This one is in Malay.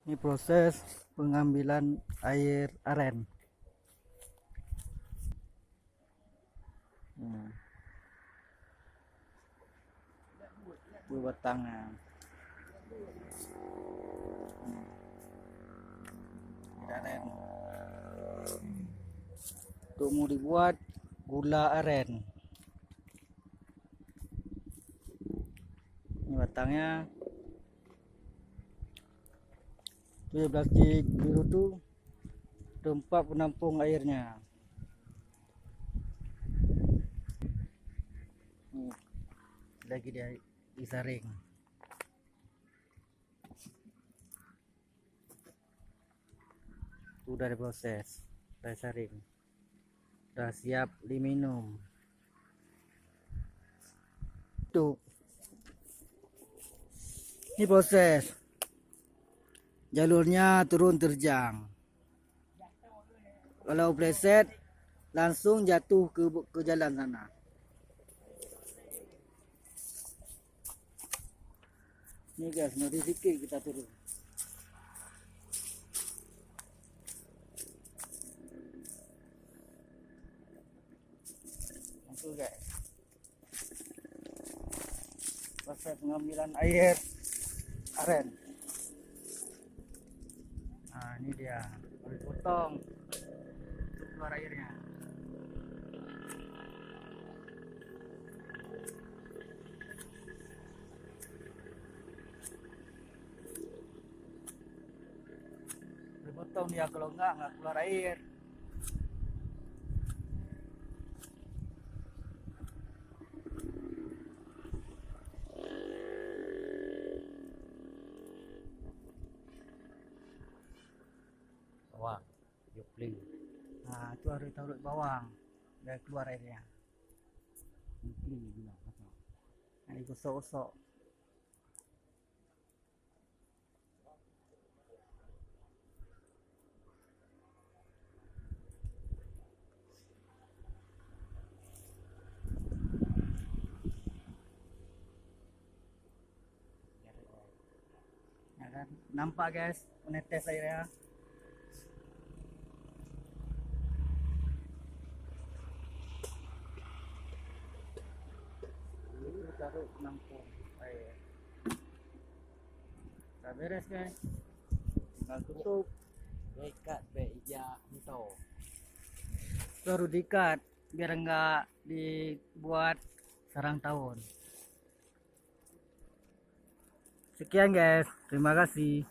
Ini proses pengambilan air aren. Buat tangan. Aren. Untuk mau dibuat gula aren. Ini batangnya. Ini plastik biru tuh tempat penampung airnya. Ini lagi dia disaring. Sudah diproses, sudah saring, sudah siap diminum. Tuh, ini proses. Jalurnya turun terjang. Kalau preset langsung jatuh ke jalan sana. Ini guys, nanti sedikit kita turun. Langsung guys. Proses pengambilan air aren. Nah, ini dia, harus potong keluar airnya. Harus potong dia, kalau enggak keluar air. Bawang, jopling. Nah, itu harus taruh bawang biar keluar airnya. Jopling juga. Nah, digosok-gosok. Ya kan? Nampak guys, menetes airnya. Taruh penampung air. Sudah beres guys, tinggal tutup. Ikat beja itu. Baru diikat biar enggak dibuat sarang tawon. Sekian guys, terima kasih.